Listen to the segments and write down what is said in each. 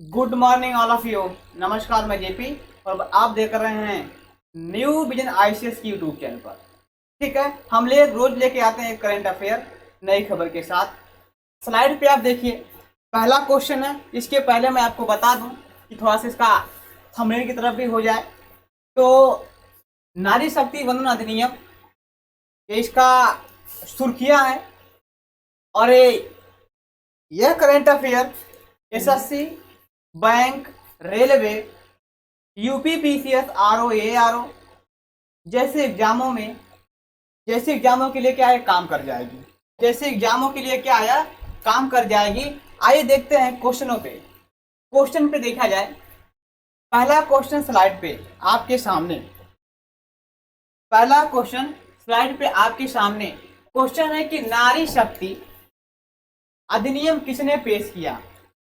Good morning all of you. नमस्कार, मैं JP और आप देख रहे हैं न्यू विजन आईसीएस की यूट्यूब चैनल पर। ठीक है, हम रोज लेके आते हैं करंट अफेयर नई खबर के साथ। स्लाइड पे आप देखिए, पहला क्वेश्चन है। इसके पहले मैं आपको बता दूं कि थोड़ा सा इसका थंबनेल की तरफ भी हो जाए। तो नारी शक्ति वंदन अधिनियम, ये इसका सुर्खियां है। और यह current affair SSC, bank, railway, UPPCS, RO, ARO जैसे एग्जामों के लिए क्या है, काम कर जाएगी। जैसे एग्जामों के लिए क्या आया, काम कर जाएगी। आइए देखते हैं क्वेश्चनों पे। क्वेश्चन पे देखा जाए, पहला क्वेश्चन स्लाइड पे आपके सामने। पहला क्वेश्चन स्लाइड पे आपके सामने क्वेश्चन है कि नारी शक्ति अधिनियम किसने पेश किया।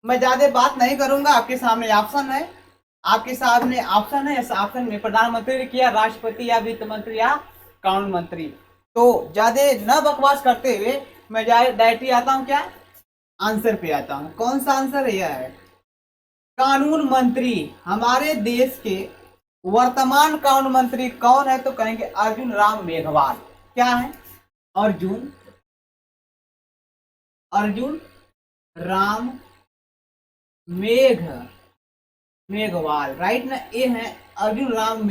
मैं ज्यादा बात नहीं करूंगा, आपके सामने ऑप्शन है। इस ऑप्शन में प्रधानमंत्री ने किया, राष्ट्रपति या वित्त मंत्री या कानून मंत्री। तो ज्यादा न बकवास करते हुए मैं डायरेक्टली आता हूं, क्या आंसर पे आता हूं। कौन सा आंसर है? यह है कानून मंत्री। हमारे देश के वर्तमान कानून मंत्री कौन है? तो कहेंगे अर्जुन राम मेघवाल। क्या है? अर्जुन राम मेघवाल, राइट ना? ये है अर्जुन राम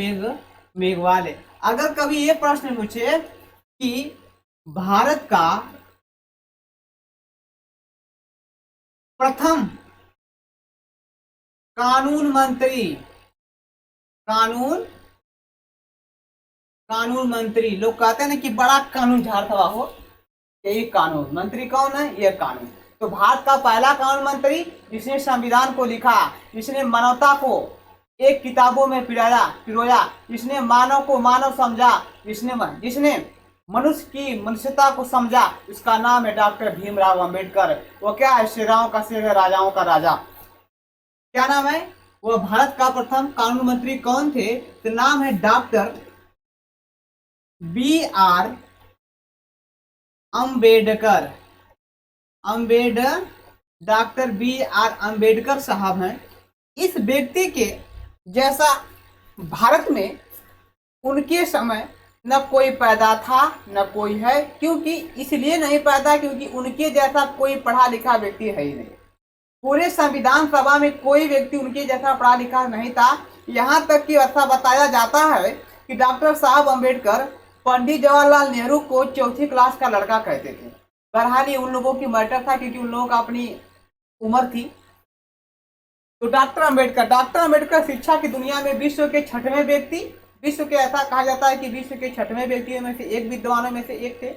मेघवाल है। अगर कभी ये प्रश्न पूछे कि भारत का प्रथम कानून मंत्री, लोग कहते हैं ना कि बड़ा कानून झाड़ता हो, यही कानून मंत्री कौन है? यह कानून। तो भारत का पहला कानून मंत्री जिसने संविधान को लिखा, जिसने मानवता को एक किताबों में पिरोया, जिसने मानव को मानव समझा, जिसने मनुष्य की मनुष्यता को समझा, उसका नाम है डॉक्टर भीमराव अंबेडकर। वो क्या है? शेराओं का शेर है, राजाओं का राजा। क्या नाम है? वो भारत का प्रथम कानून मंत्री कौन थे? तो नाम है doctor doctor B R Ambedkar साहब हैं। इस व्यक्ति के जैसा भारत में उनके समय न कोई पैदा था न कोई है। क्योंकि इसलिए नहीं पैदा क्योंकि उनके जैसा कोई पढ़ा लिखा व्यक्ति है ही नहीं। पूरे संविधान सभा में कोई व्यक्ति उनके जैसा पढ़ा लिखा नहीं था। यहाँ तक कि ऐसा बताया जाता है कि डॉक्टर साहब अम्बेडकर पंडित जवाहरलाल नेहरू को चौथी क्लास का लड़का कहते थे। बहरहाल ये उन लोगों की मैटर था क्योंकि उन लोगों का अपनी उम्र थी। तो डॉक्टर अम्बेडकर शिक्षा की दुनिया में विश्व के छठवें व्यक्ति, विश्व के ऐसा कहा जाता है कि विश्व के छठवें व्यक्तियों में से एक, विद्वानों में से एक थे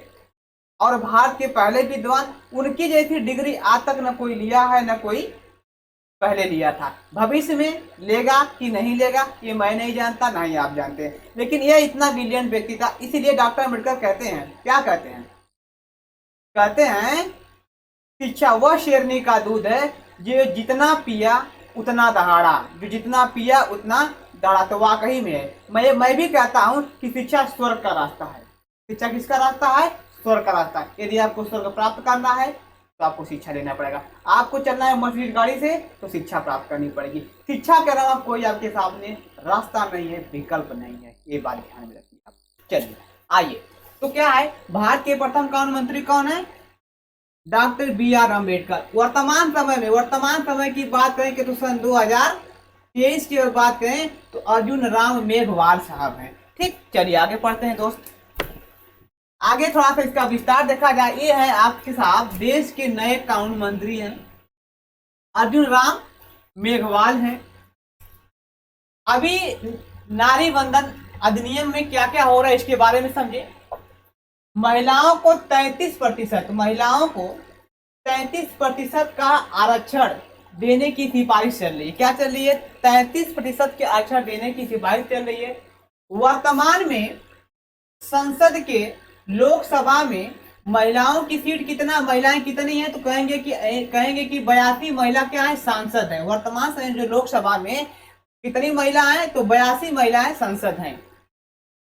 और भारत के पहले विद्वान। उनकी जैसी डिग्री आज तक न कोई लिया है न कोई पहले लिया था। भविष्य में लेगा कि नहीं लेगा ये मैं नहीं जानता, ना ही आप जानते हैं। लेकिन यह इतना ब्रिलियंट व्यक्ति था, इसीलिए डॉक्टर अम्बेडकर कहते हैं, क्या कहते हैं? कहते हैं शिक्षा वह शेरनी का दूध है जो जितना पिया उतना दहाड़ा, जो जितना पिया उतना दहाड़ा। तो वाकई में है। मैं भी कहता हूं कि शिक्षा स्वर्ग का रास्ता है। शिक्षा किसका रास्ता है? स्वर्ग का रास्ता है। यदि आपको स्वर्ग प्राप्त करना है तो आपको शिक्षा लेना पड़ेगा। आपको चलना है मर्सिडीज गाड़ी से तो शिक्षा प्राप्त करनी पड़ेगी। शिक्षा के अलावा कोई आपके सामने रास्ता नहीं है, विकल्प नहीं है। ये बात ध्यान में रखिए आप। चलिए आइए, तो क्या है? भारत के प्रथम कानून मंत्री कौन है? Doctor B R Ambedkar. वर्तमान समय की बात करें कि तो सन 2023 की बात करें तो अर्जुन राम मेघवाल साहब हैं। ठीक, चलिए आगे पढ़ते हैं दोस्त। आगे थोड़ा सा इसका विस्तार देखा जाए। ये है आपके साथ देश के नए कानून मंत्री हैं, अर्जुन राम मेघवाल हैं। अभी नारी वंदन अधिनियम में क्या क्या हो रहा है इसके बारे में समझे। महिलाओं को 33% का आरक्षण देने की सिफारिश चल रही है। क्या चल रही है? 33% के आरक्षण देने की सिफारिश चल रही है। वर्तमान में संसद के लोकसभा में महिलाओं की सीट महिलाएं कितनी है? तो कहेंगे कि 82 महिला क्या है? सांसद है। वर्तमान समय जो लोकसभा में कितनी महिला है? तो 82 महिलाएं सांसद हैं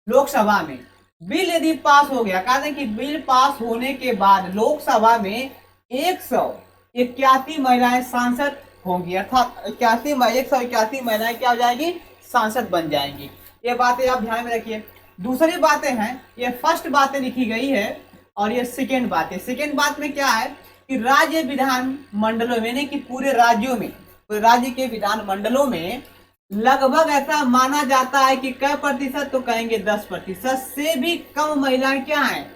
लोकसभा में। बिल यदि पास हो गया, कहते हैं कि बिल पास होने के बाद लोकसभा में 181 महिलाएं सांसद होंगी, अर्थात 181 महिलाएं क्या हो जाएगी, सांसद बन जाएंगी। ये बातें आप ध्यान में रखिए। दूसरी बातें हैं, ये फर्स्ट बातें लिखी गई है और ये सेकेंड बात है। सेकेंड बात में क्या है कि राज्य विधान मंडलों में, यानी कि पूरे राज्यों में, पूरे राज्य के विधान मंडलों में लगभग ऐसा माना जाता है कि कै प्रतिशत, तो कहेंगे 10% से भी कम महिलाएं क्या हैं,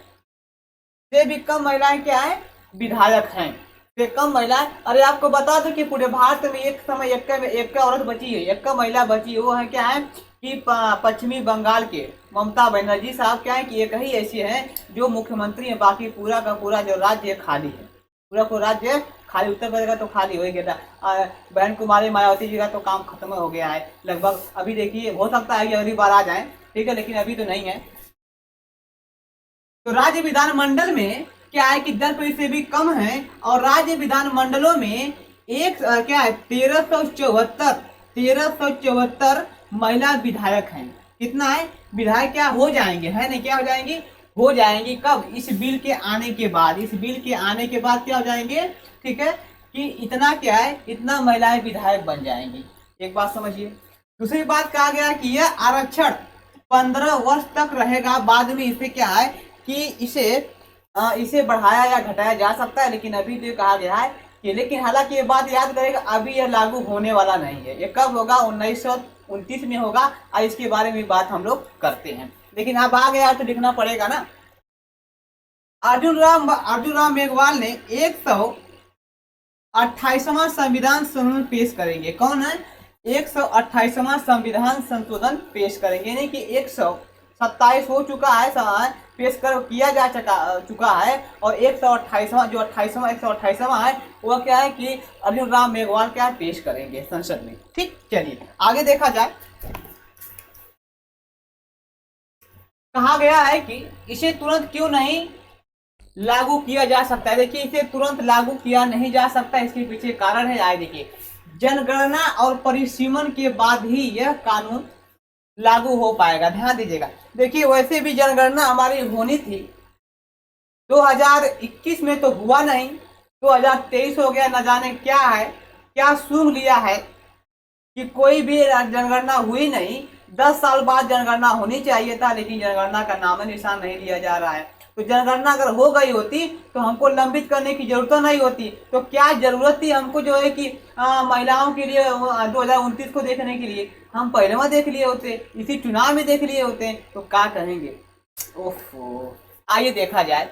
से भी कम महिलाएं क्या है, विधायक हैं। से कम महिलाएं, अरे आपको बता दो कि पूरे भारत में एक समय एक औरत बची है, एक महिला बची है, वो है क्या है कि पश्चिमी बंगाल के ममता बनर्जी साहब क्या है कि एक ही ऐसी है जो मुख्यमंत्री है, बाकी पूरा का पूरा जो राज्य खाली है, पूरा को राज्य खाली। उत्तर प्रदेश का तो खाली हो ही गया था, बहन कुमारी मायावती जी का तो काम खत्म हो गया है लगभग। अभी देखिए हो सकता है कि अगली बार आ जाए, ठीक है, लेकिन अभी तो नहीं है। तो राज्य विधानमंडल में क्या है कि 10% से भी कम है, और राज्य विधानमंडलों में क्या है 1374 महिला विधायक हैं। कितना है, विधायक क्या हो जाएंगे, है नहीं, क्या हो जाएंगी, हो जाएंगी। कब, इस बिल के आने के बाद, इस बिल के आने के बाद क्या हो जाएंगे, ठीक है, कि इतना क्या है, इतना महिलाएं विधायक बन जाएंगी। एक बात समझिए। दूसरी बात कहा गया कि यह आरक्षण 15 वर्ष तक रहेगा, बाद में इसे क्या है कि इसे बढ़ाया या घटाया जा सकता है, लेकिन अभी तो कहा गया है कि, लेकिन हालांकि ये बात याद करेगा, अभी यह लागू होने वाला नहीं है। ये कब होगा, 1929 में होगा, और इसके बारे में बात हम लोग करते हैं, लेकिन अब आ गया तो लिखना पड़ेगा ना। अर्जुन राम मेघवाल ने 128वां संविधान संशोधन पेश करेंगे। कौन है, 128वां संविधान संशोधन पेश करेंगे, यानी कि 127 हो चुका है, पेश कर किया जा चुका है, और 128वां जो 128वां है वो क्या है कि अर्जुन राम मेघवाल क्या पेश करेंगे संसद में। ठीक, चलिए आगे देखा जाए। कहा गया है कि इसे तुरंत क्यों नहीं लागू किया जा सकता है। देखिए, इसे तुरंत लागू किया नहीं जा सकता, इसके पीछे कारण है। आए देखिए, जनगणना और परिसीमन के बाद ही यह कानून लागू हो पाएगा। ध्यान दीजिएगा। देखिए, वैसे भी जनगणना हमारी होनी थी, 2021 में तो हुआ नहीं, 2023 हो गया, न जाने क्या है, क्या सूंघ लिया है कि कोई भी जनगणना हुई नहीं। 10 साल बाद जनगणना होनी चाहिए था, लेकिन जनगणना का नाम निशान नहीं लिया जा रहा है। तो जनगणना अगर हो गई होती तो हमको लंबित करने की जरूरत नहीं होती। तो क्या जरूरत थी हमको जो है कि महिलाओं के लिए 2029 को देखने के लिए, हम पहले में देख लिए होते, इसी चुनाव में देख लिए होते, तो क्या कहेंगे। ओफो, आइए देखा जाए।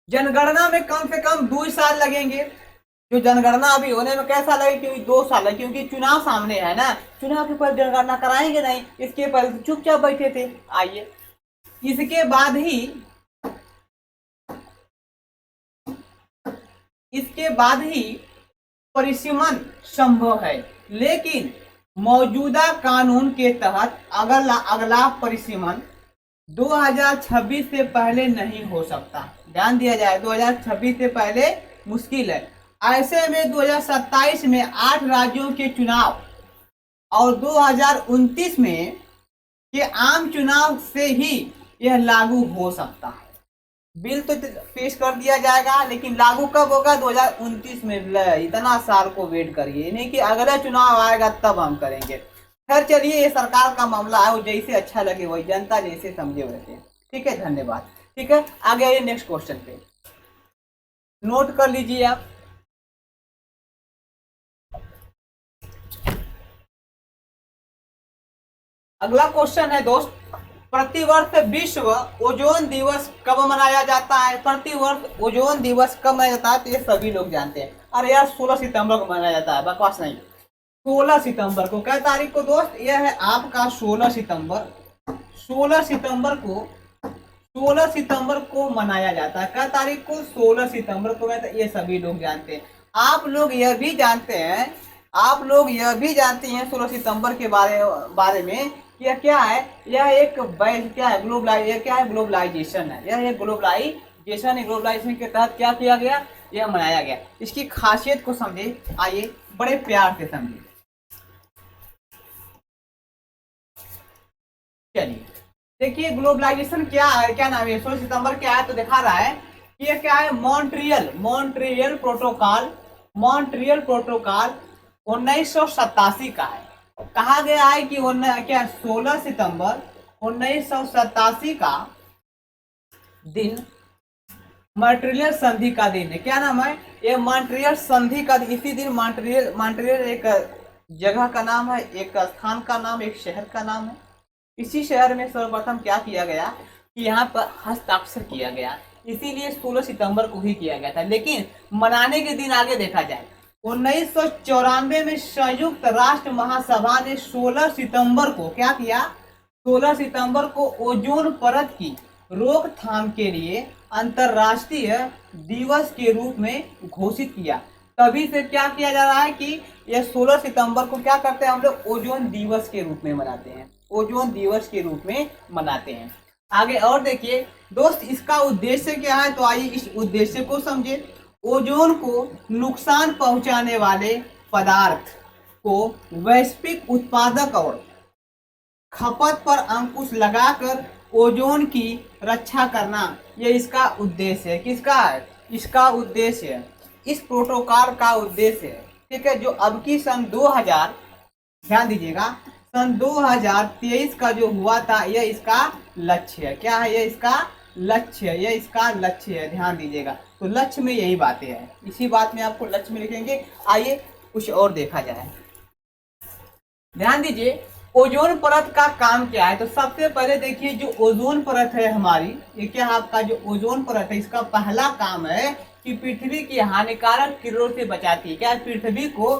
जनगणना में कम से कम 2 साल लगेंगे। जो जनगणना अभी होने में कैसा लगे, क्योंकि 2 साल है, क्योंकि चुनाव सामने है ना, चुनाव के पर जनगणना कराएंगे नहीं, इसके पर चुपचाप बैठे थे। आइए, इसके बाद ही परिसीमन संभव है, लेकिन मौजूदा कानून के तहत अगला परिसीमन 2026 से पहले नहीं हो सकता। ध्यान दिया जाए, 2026 से पहले मुश्किल है। ऐसे में 2027 में 8 राज्यों के चुनाव और 2029 में के आम चुनाव से ही यह लागू हो सकता है। बिल तो पेश कर दिया जाएगा, लेकिन लागू कब होगा, 2029 में। इतना साल को वेट करिए, नहीं कि अगला चुनाव आएगा तब हम करेंगे। खैर चलिए, ये सरकार का मामला है, वो जैसे अच्छा लगे वही, जनता जैसे समझे वैसे। ठीक है, धन्यवाद। ठीक है, आगे आइए नेक्स्ट क्वेश्चन पे, नोट कर लीजिए आप। अगला क्वेश्चन है दोस्त, प्रतिवर्ष विश्व ओजोन दिवस कब मनाया जाता है। प्रतिवर्ष ओजोन दिवस कब मनाया जाता है, तो ये सभी लोग जानते हैं। अरे यार, 16 सितंबर को मनाया जाता है, बकवास नहीं। 16 सितंबर को, क्या तारीख को दोस्त, यह है आपका 16 सितंबर। 16 सितंबर को 16 सितंबर को मनाया जाता है। क्या तारीख को, 16 सितंबर को। ये सभी लोग जानते हैं। आप लोग यह भी जानते हैं, 16 सितंबर के बारे में, यह क्या है, यह एक क्या है, ग्लोबलाइजेशन है। यह एक ग्लोबलाइजेशन के तहत क्या किया गया, यह मनाया गया। इसकी खासियत को समझे, आइए बड़े प्यार से समझिए। चलिए देखिए, ग्लोबलाइजेशन क्या है, क्या नाम है, 16 सितंबर क्या है, तो दिखा रहा है कि यह क्या है, मॉन्ट्रियल प्रोटोकॉल मॉन्ट्रियल प्रोटोकॉल 1987 का है। कहा गया है कि 16 सितंबर 1987 का दिन मॉन्ट्रियल संधि का दिन है। क्या नाम है? ये मॉन्ट्रियल संधि का। इसी दिन मॉन्ट्रियल एक जगह का नाम है, एक स्थान का नाम, एक शहर का नाम है। इसी शहर में सर्वप्रथम क्या किया गया कि यहाँ पर हस्ताक्षर किया गया, इसीलिए 16 सितंबर को ही किया गया था। लेकिन मनाने के दिन आगे देखा जाए, 1994 में संयुक्त राष्ट्र महासभा ने 16 सितंबर को क्या किया? 16 सितंबर को ओजोन परत की रोकथाम के लिए अंतरराष्ट्रीय दिवस के रूप में घोषित किया। तभी से क्या किया जा रहा है कि यह 16 सितंबर को क्या करते हैं हम लोग? ओजोन दिवस के रूप में मनाते हैं, ओजोन दिवस के रूप में मनाते हैं। आगे और देखिए दोस्त, इसका उद्देश्य क्या है? तो आइए इस उद्देश्य को समझे। ओजोन को नुकसान पहुंचाने वाले पदार्थ को वैश्विक उत्पादक और खपत पर अंकुश लगाकर ओजोन की रक्षा करना, ये इसका उद्देश्य है। किसका है? इसका उद्देश्य है, इस प्रोटोकॉल का उद्देश्य है। ठीक है, जो अब की सन 2000, ध्यान दीजिएगा, सन 2023 का जो हुआ था, यह इसका लक्ष्य है। क्या है? यह इसका लक्ष्य है, यह इसका लक्ष्य है। ध्यान दीजिएगा, तो लक्ष्य में यही बातें हैं, इसी बात में आपको लक्ष्य में लिखेंगे। आइए कुछ और देखा जाए। ध्यान दीजिए, ओजोन परत का काम क्या है? तो सबसे पहले देखिए, जो ओजोन परत है हमारी, ये क्या है आपका जो ओजोन परत है, इसका पहला काम है कि पृथ्वी की हानिकारक किरणों से बचाती है। क्या? पृथ्वी को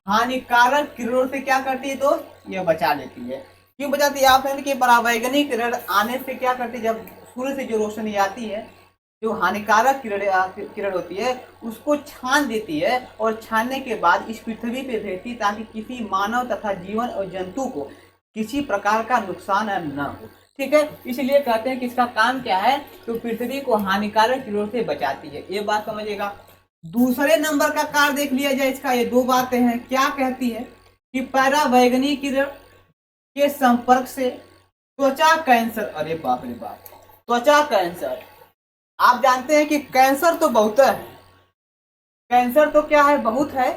हानिकारक किरणों से क्या करती है दोस्त? ये बचा लेती है। क्यों बचाती है? आप कि परावैगनिक किरण आने से क्या करती है, जब सूर्य से जो रोशनी आती है, जो हानिकारक किरण होती है, उसको छान देती है और छानने के बाद इस पृथ्वी पे भेजती, ताकि किसी मानव तथा जीवन और जंतु को किसी प्रकार का नुकसान न हो। ठीक है, इसलिए कहते हैं कि इसका काम क्या है? तो पृथ्वी को हानिकारक किरणों से बचाती है। ये बात समझिएगा। दूसरे नंबर का कार्य देख लिया जाए इसका। ये दो बातें हैं। क्या कहती है कि परावैगनिक किरण के संपर्क से त्वचा कैंसर, अरे बाप रे बाप, त्वचा कैंसर। आप जानते हैं कि कैंसर तो बहुत है, कैंसर तो क्या है? बहुत है,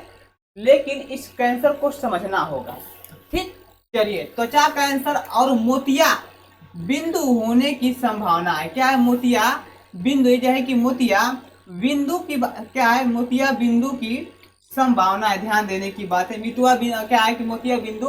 लेकिन इस कैंसर को समझना होगा। ठीक, चलिए, त्वचा कैंसर और मोतिया बिंदु होने की संभावना है। क्या है? मोतिया बिंदु, जो है कि मोतिया बिंदु की क्या है? मोतिया बिंदु की संभावना है। ध्यान देने की बात है। मितुआ क्या है कि मोतिया बिंदु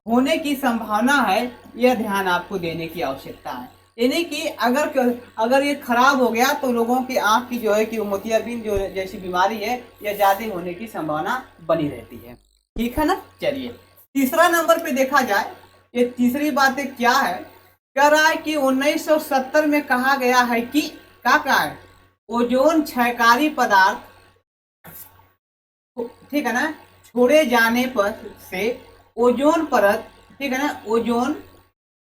होने की संभावना है, यह ध्यान आपको देने की आवश्यकता है। यानी कि अगर ये खराब हो गया तो लोगों की आंख की जो है कि मोतियाबिंद जो जैसी बीमारी है, यह ज्यादा होने की संभावना बनी रहती है। ठीक है ना? चलिए, तीसरा नंबर पे देखा जाए, ये तीसरी बात क्या है? कह रहा है कि 1970 में कहा गया है कि क्या कहा है? ओजोन क्षयकारी पदार्थ, ठीक है ना, छोड़े जाने पर से ओजोन परत, ठीक है ना, ओजोन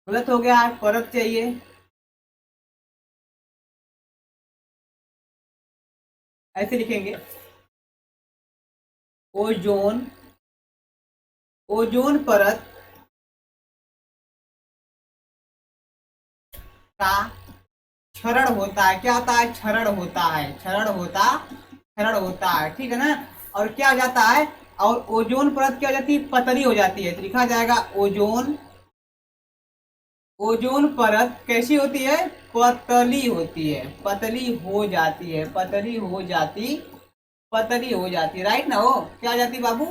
गलत हो गया है, परत चाहिए, ऐसे लिखेंगे, ओजोन, ओजोन परत का क्षरण होता है। क्या होता है? क्षरण होता है, क्षरण होता है। ठीक है ना? और क्या हो जाता है? और ओजोन परत क्या हो जाती है? पतली हो जाती है। तो लिखा जाएगा ओजोन, ओजोन परत कैसी होती है? पतली होती है, पतली हो जाती है, पतली हो जाती, राइट ना? हो क्या हो जाती बाबू?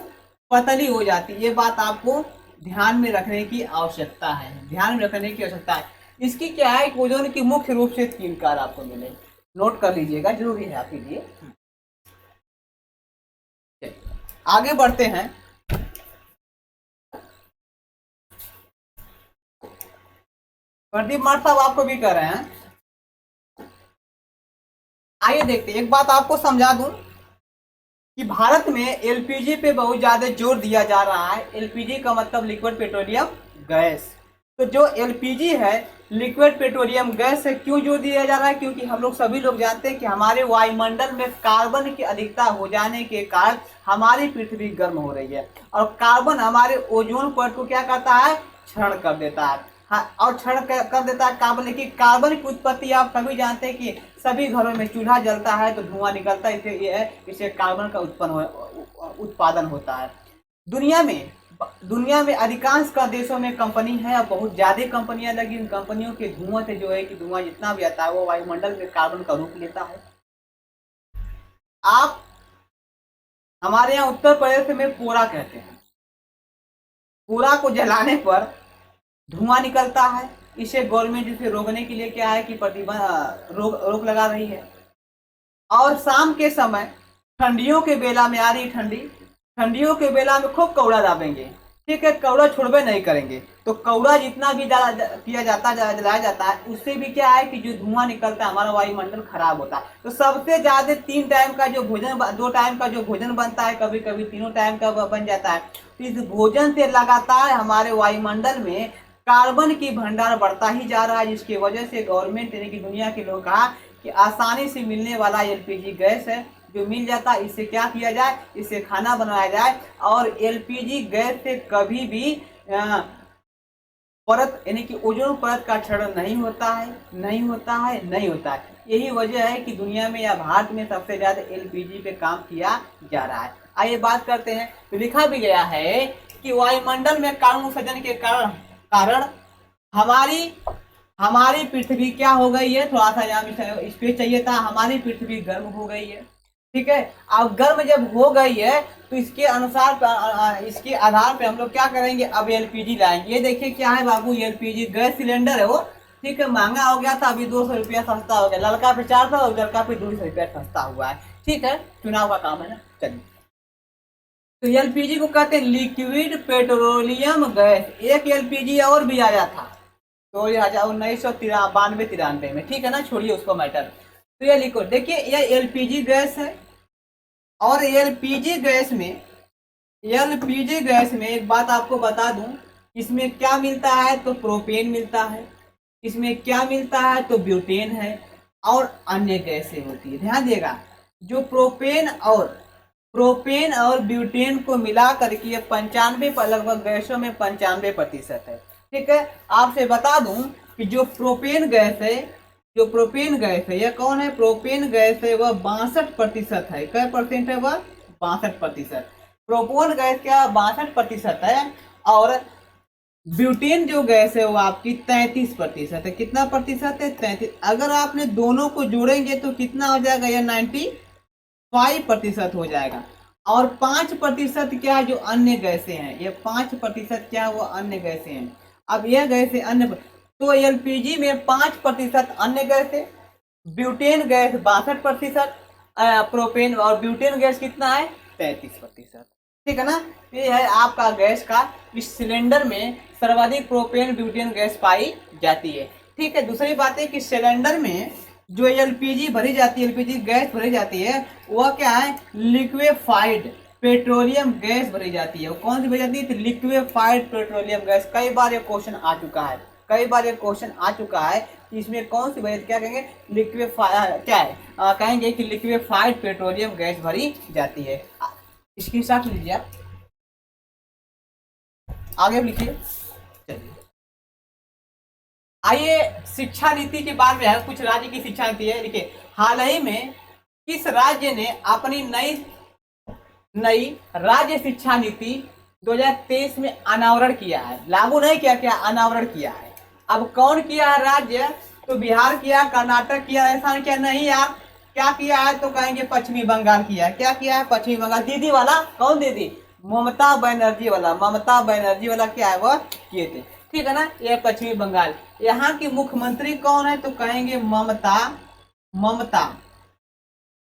पतली हो जाती। ये बात आपको ध्यान में रखने की आवश्यकता है, ध्यान में रखने की आवश्यकता है। इसकी क्या है? ओजोन की मुख्य रूप से 3 कार्य आपको मिले, नोट कर लीजिएगा, जरूरी है आपके लिए। आगे बढ़ते हैं। प्रदीप मार साहब आपको भी कर रहे हैं। आइए देखते हैं, एक बात आपको समझा दूं कि भारत में एलपीजी पे बहुत ज्यादा जोर दिया जा रहा है। एलपीजी का मतलब लिक्विड पेट्रोलियम गैस। तो जो एलपीजी है, लिक्विड पेट्रोलियम गैस से क्यों जोर दिया जा रहा है? क्योंकि हम लोग सभी लोग जानते हैं कि हमारे वायुमंडल में कार्बन की अधिकता हो जाने के कारण हमारी पृथ्वी गर्म हो रही है, और कार्बन हमारे ओजोन परत को क्या करता है? क्षरण कर देता है। हाँ, और क्षरण कर देता है कार्बन। लेकिन कार्बन की उत्पत्ति आप सभी जानते हैं कि सभी घरों में चूल्हा जलता है तो धुआं निकलता है, इसे कार्बन का उत्पादन होता है। दुनिया में अधिकांश का देशों में कंपनी है और बहुत ज़्यादा कंपनियां लगी। इन कंपनियों के धुआं से जो है कि धुआं जितना भी आता है वो वायुमंडल में कार्बन का रूप लेता है। आप हमारे यहाँ उत्तर प्रदेश में पोरा कहते हैं। पोरा को जलाने पर धुआं निकलता है। इसे गवर्नमेंट इसे रोकने के लिए क्या है कि प्रतिबंध रोक लगा रही है। और शाम के समय ठंडियों के बेला में आ रही ठंडियों के बेला में खूब कौड़ा दाबेंगे, ठीक है, कौड़ा छोड़बे नहीं करेंगे। तो कौड़ा जितना भी जलाया जाता है उससे भी क्या है कि जो धुआं निकलता है हमारा वायुमंडल खराब होता है। तो सबसे ज्यादा 3 टाइम का जो भोजन 2 टाइम का जो भोजन बनता है, कभी कभी 3 टाइम का बन जाता है। तो इस भोजन से लगातार हमारे वायुमंडल में कार्बन की भंडार बढ़ता ही जा रहा है, जिसकी वजह से गवर्नमेंट यानी कि दुनिया के लोग कहा कि आसानी से मिलने वाला एलपीजी गैस है जो मिल जाता है, इससे क्या किया जाए, इससे खाना बनाया जाए। और एलपीजी गैस से कभी भी परत यानी कि ओजोन परत का क्षरण नहीं होता है। यही वजह है कि दुनिया में या भारत में सबसे ज्यादा एलपीजी पे काम किया जा रहा है। आइए बात करते हैं। तो लिखा भी गया है कि वायुमंडल में कार्बन उत्सर्जन के कारण हमारी पृथ्वी क्या हो गई है, थोड़ा सा यहाँ स्पेस चाहिए था, हमारी पृथ्वी गर्म हो गई है, ठीक है। अब गर्म जब हो गई है तो इसके अनुसार इसके आधार पे हम लोग क्या करेंगे, अब एलपीजी लाएंगे। ये देखिए क्या है बाबू, एलपीजी गैस सिलेंडर है वो, ठीक है, महंगा हो गया था, अभी 200 रुपया सस्ता हो गया। लड़का पे 400 और लड़का पे 200 रुपया सस्ता हुआ है, ठीक है, चुनाव का काम है ना। चलिए, तो एलपीजी को कहते हैं लिक्विड पेट्रोलियम गैस। एक एलपीजी और भी आया था तो 1992-93 में, ठीक है ना, छोड़िए उसको मैटर। तो ये लिखो, देखिए ये एलपीजी गैस है। और एलपीजी गैस में एक बात आपको बता दूं, इसमें क्या मिलता है, तो प्रोपेन मिलता है, इसमें क्या मिलता है, तो ब्यूटेन है और अन्य गैसें होती है। ध्यान दिएगा, जो प्रोपेन और ब्यूटेन को मिला करके 95 लगभग गैसों में 95% है, ठीक है। आपसे बता दूं कि जो प्रोपेन गैस है यह कौन है, प्रोपेन गैस है वह 62% है। क्या परसेंट है वह, 62%। प्रोपेन गैस क्या 62% है। और ब्यूटेन जो गैस है वो आपकी 33% है। कितना प्रतिशत है, 33। अगर आपने दोनों को जोड़ेंगे तो कितना हो जाएगा, यह 95% हो जाएगा। और 5% क्या, जो अन्य गैसें हैं, ये 5% क्या, वो अन्य गैसें हैं। अब यह गैसें अन्य, तो एलपीजी में 5% अन्य गैस है, ब्यूटेन गैस 62%, प्रोपेन और ब्यूटेन गैस कितना है, 33%, ठीक है ना। ये है आपका गैस का, इस सिलेंडर में सर्वाधिक प्रोपेन ब्यूटेन गैस पाई जाती है, ठीक है। दूसरी बात है कि सिलेंडर में जो एलपीजी भरी जाती है, एलपीजी गैस भरी जाती है, वह क्या है, लिक्विफाइड पेट्रोलियम गैस भरी जाती है। वो कौन सी भरी जाती है, लिक्विफाइड पेट्रोलियम गैस। कई बार ये क्वेश्चन आ चुका है कि इसमें कौन सी भरी, क्या कहेंगे, लिक्विफाइड, क्या है, कहेंगे कि लिक्विफाइड पेट्रोलियम गैस भरी जाती है। इसकी साथ लीजिए आप, आगे लिखिए। चलिए आइए शिक्षा नीति के बारे में है, कुछ राज्य की शिक्षा नीति है। देखिए, हाल ही में किस राज्य ने अपनी नई राज्य शिक्षा नीति 2023 में अनावरण किया है, लागू नहीं किया, क्या अनावरण किया है। अब कौन किया है राज्य, तो बिहार किया, कर्नाटक किया, राजस्थान किया, नहीं यार, क्या किया है, तो कहेंगे पश्चिमी बंगाल किया है। क्या किया है, पश्चिमी बंगाल। दीदी वाला, कौन दीदी, ममता बनर्जी वाला क्या है, वह किए थे, ठीक है ना। यह पश्चिमी बंगाल। यहाँ की मुख्यमंत्री कौन है, तो कहेंगे ममता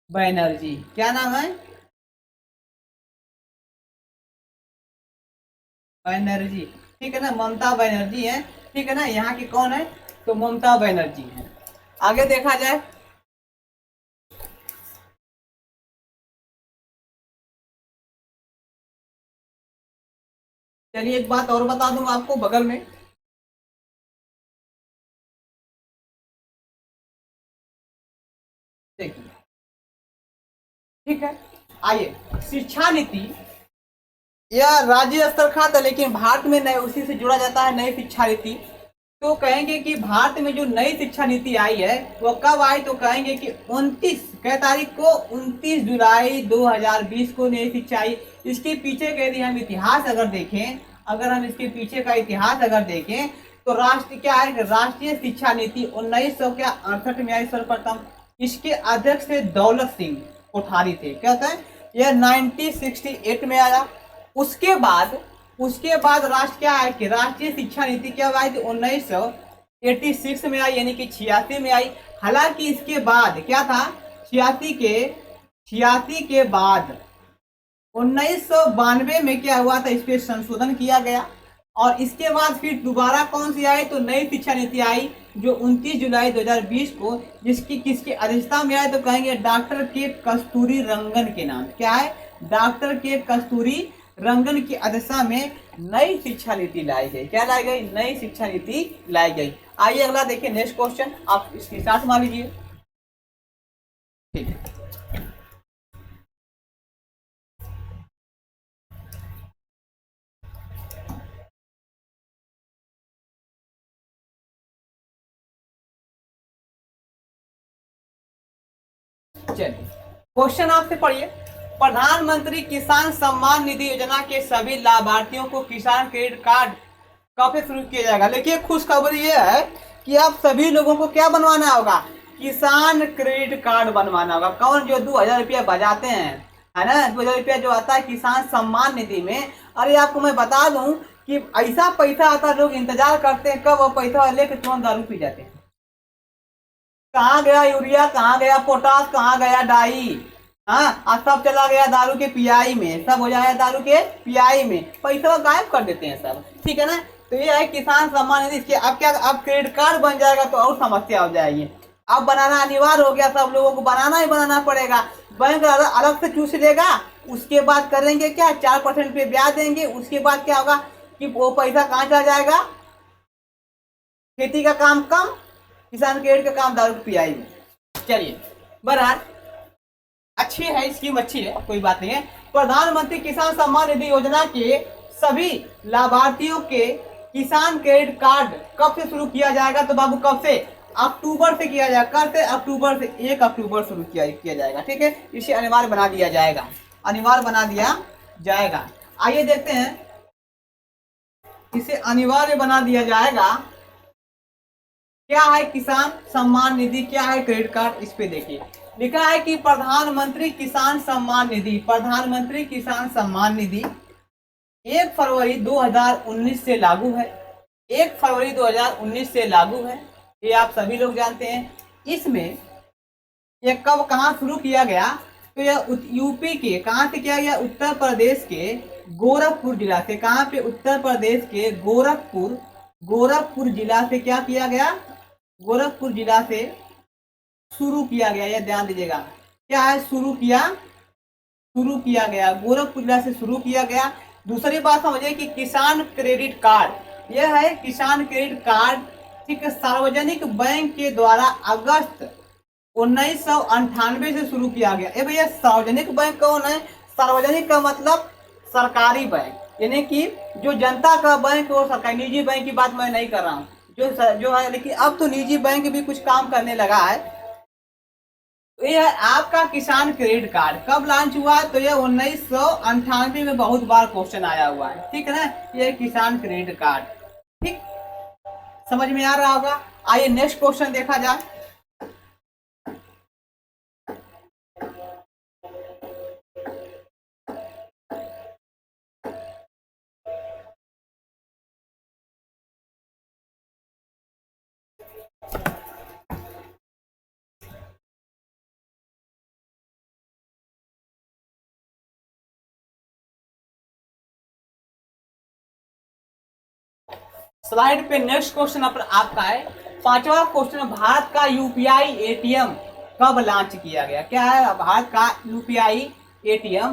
बनर्जी। क्या नाम है, बनर्जी, ठीक है ना, ममता बनर्जी है, ठीक है ना। यहाँ की कौन है, तो ममता बनर्जी है। आगे देखा जाए, चलिए एक बात और बता दूं आपको बगल में, देखिए, ठीक है। आइए, शिक्षा नीति यह राज्य स्तर का था, लेकिन भारत में नए उसी से जुड़ा जाता है, नई शिक्षा नीति। तो कहेंगे कि भारत में जो नई शिक्षा नीति आई है वो कब आई, तो कहेंगे कि 29 कै तारीख को 29 जुलाई 2020 को नई शिक्षा आई। इसके पीछे का यदि हम इतिहास अगर देखें, अगर हम इसके पीछे का इतिहास अगर देखें तो राष्ट्र क्या है, राष्ट्रीय शिक्षा नीति 1968 में आई सर्वप्रथम। इसके अध्यक्ष थे दौलत सिंह कोठारी थे, क्या होता है, यह 1968 में आया। उसके बाद राष्ट्र क्या है कि राष्ट्रीय शिक्षा नीति क्या आई थी 1986 में आई, यानी कि 86 में आई। हालांकि इसके बाद क्या था, 86 के बाद 1992 में क्या हुआ था, इस पर संशोधन किया गया और इसके बाद फिर दोबारा कौन सी आई, तो नई शिक्षा नीति आई जो 29 जुलाई 2020 को, जिसकी किसकी अध्यक्षता में आई, तो कहेंगे डॉक्टर के कस्तूरी रंगन के नाम। क्या है, डॉक्टर के कस्तूरी रंगन की अध्यक्षता में नई शिक्षा नीति लाई गई। क्या लाई गई, नई शिक्षा नीति लाई गई। आइए अगला देखिए, नेक्स्ट क्वेश्चन आप इसके साथ मान लीजिए। ठीक है, चलिए क्वेश्चन आपसे पढ़िए। प्रधानमंत्री किसान सम्मान निधि योजना के सभी लाभार्थियों को किसान क्रेडिट कार्ड कब से शुरू किया जाएगा। देखिए खुशखबरी ये है कि आप सभी लोगों को क्या बनवाना होगा, किसान क्रेडिट कार्ड बनवाना होगा। कौन, जो 2000 रुपया बजाते हैं, है ना, 2000 रुपया जो आता है किसान सम्मान निधि में। अरे आपको मैं बता दूं कि ऐसा पैसा आता है, लोग इंतजार करते हैं कब वो पैसा लेकर तुरंत दारू पी जाते हैं। कहाँ गया यूरिया, कहाँ गया पोटास, कहाँ गया डाई, हाँ, सब चला गया दारू के पियाई में, सब हो जाएगा दारू के पियाई में, पैसा गायब कर देते हैं सब। ठीक है ना, तो ये है किसान सम्मान निधि। इसके अब क्या, अब क्रेडिट कार्ड बन जाएगा तो और समस्या हो जाएगी। अब बनाना अनिवार्य हो गया, सब लोगों को बनाना ही बनाना पड़ेगा। बैंक अलग से चूस लेगा, उसके बाद करेंगे क्या, 4% पे ब्याज देंगे। उसके बाद क्या होगा कि वो पैसा कहाँ चला जाएगा, खेती का काम कम, किसान क्रेडिट का काम दारू की पियाई में। चलिए बहरहाल अच्छी है, स्कीम अच्छी है, कोई बात नहीं है। प्रधानमंत्री किसान सम्मान निधि योजना के सभी लाभार्थियों के किसान क्रेडिट कार्ड कब से शुरू किया जाएगा, तो बाबू कब से, अक्टूबर से किया जाएगा। कब से, अक्टूबर से, 1 अक्टूबर शुरू किया जाएगा। ठीक है, इसे अनिवार्य बना दिया जाएगा, अनिवार्य बना दिया जाएगा। आइए देखते हैं, इसे अनिवार्य बना दिया जाएगा। क्या है किसान सम्मान निधि, क्या है क्रेडिट कार्ड, इस पे देखिए लिखा है कि प्रधानमंत्री किसान सम्मान निधि, प्रधानमंत्री किसान सम्मान निधि 1 फरवरी 2019 से लागू है। 1 फरवरी 2019 से लागू है, ये आप सभी लोग जानते हैं। इसमें ये कब कहाँ शुरू किया गया, तो यह यूपी के कहाँ से किया गया, उत्तर प्रदेश के गोरखपुर जिला से। कहाँ पे, उत्तर प्रदेश के गोरखपुर जिला से क्या किया गया, गोरखपुर जिला से शुरू किया गया। यह ध्यान दीजिएगा, क्या है, शुरू किया गया, गोरखपुर जिला से शुरू किया गया। दूसरी बात समझिए कि किसान क्रेडिट कार्ड, यह है किसान क्रेडिट कार्ड, ठीक है, सार्वजनिक बैंक के द्वारा अगस्त 1998 से शुरू किया गया। ए भैया, सार्वजनिक बैंक कौन है, सार्वजनिक का मतलब सरकारी बैंक, यानी कि जो जनता का बैंक हो, सरकारी, निजी बैंक की बात मैं नहीं कर रहा हूँ, जो है। लेकिन अब तो निजी बैंक भी कुछ काम करने लगा है। तो यह है आपका किसान क्रेडिट कार्ड। कब लॉन्च हुआ, तो यह 1998 में बहुत बार क्वेश्चन आया हुआ है। ठीक है ना, यह किसान क्रेडिट कार्ड, ठीक, समझ में आ रहा होगा। आइए नेक्स्ट क्वेश्चन देखा जाए। स्लाइड पे नेक्स्ट क्वेश्चन आपका है 5वां क्वेश्चन, भारत का यूपीआई एटीएम कब लॉन्च किया गया। क्या है, भारत का यूपीआई एटीएम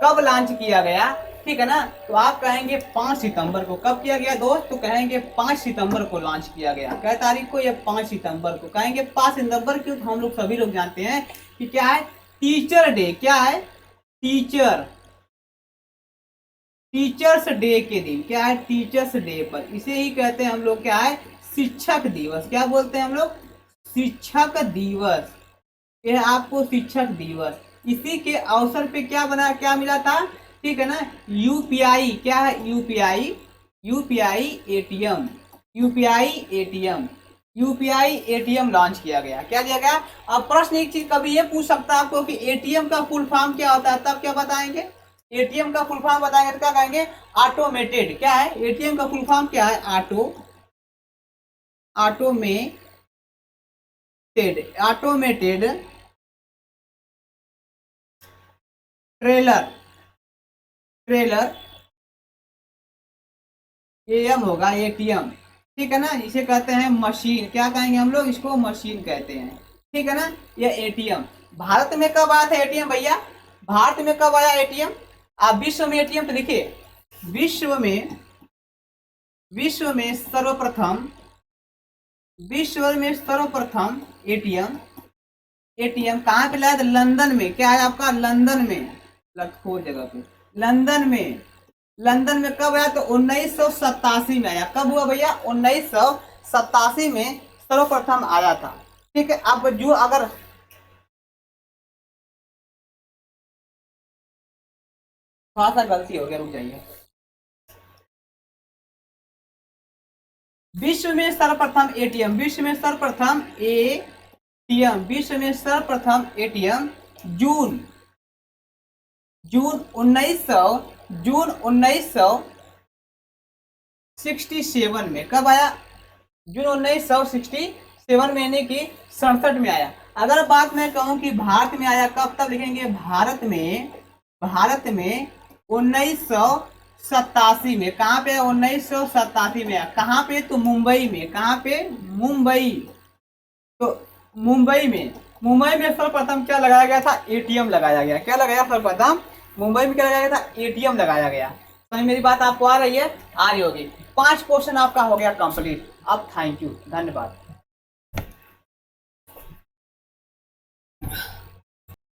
कब लॉन्च किया गया। ठीक है ना, तो आप कहेंगे 5 सितंबर को। कब किया गया दोस्त, तो कहेंगे 5 सितंबर को लॉन्च किया गया। क्या तारीख को, ये 5 सितंबर को। कहेंगे 5 सितंबर क्यों, तो हम लोग सभी लोग जानते हैं कि क्या है, टीचर डे। क्या है, टीचर्स डे के दिन, क्या है, टीचर्स डे पर, इसे ही कहते हैं हम लोग क्या है, शिक्षक दिवस, क्या बोलते हैं हम लोग, शिक्षक दिवस, ये आपको शिक्षक दिवस। इसी के अवसर पे क्या बना, क्या मिला था, ठीक है ना, यूपीआई, क्या है UPI, UPI ATM, UPI ATM, UPI ATM launch किया गया, क्या किया गया। अब प्रश्न एक चीज कभी ये पूछ सकता है आपको कि एटीएम का फुल फॉर्म क्या होता है, तब क्या बताएंगे, एटीएम का फुल फॉर्म बताएंगे तो क्या कहेंगे, ऑटोमेटेड, क्या है एटीएम का फुल फॉर्म क्या है, ऑटोमेटेड ट्रेलर एम होगा, एटीएम, ठीक है ना, इसे कहते हैं मशीन, क्या कहेंगे हम लोग, इसको मशीन कहते हैं, ठीक है ना। ये एटीएम भारत में कब आया था एटीएम भैया, भारत में कब आया एटीएम, आप विश्व में एटीएम तो लिखिए, विश्व में सर्वप्रथम एटीएम कहाँ पे लाया था, लंदन में, क्या है आपका, लंदन में, लखनऊ जगह पे, लंदन में कब आया, तो 1987 में आया, कब हुआ भैया, 1987 में सर्वप्रथम आया था, ठीक है। अब जो अगर थोड़ा सा गलती हो गया, रुक जाइए, विश्व में सर्वप्रथम एटीएम, विश्व में सर्वप्रथम एटीएम जून 1967 में, कब आया, जून 1967 में, यानी कि 67 में आया। अगर बात मैं कहूं कि भारत में आया कब, तब लिखेंगे भारत में 1987 में, कहाँ पे 1987 में आया, कहाँ पे, तो मुंबई में, कहाँ पे, मुंबई, तो मुंबई में सर्वप्रथम क्या लगाया गया था, एटीएम लगाया गया, क्या लगाया सर्वप्रथम, मुंबई में क्या लगाया गया था, एटीएम लगाया गया। समझ मेरी बात आपको आ रही है, आ रही होगी। 5 क्वेश्चन आपका हो गया कंप्लीट। अब थैंक यू, धन्यवाद।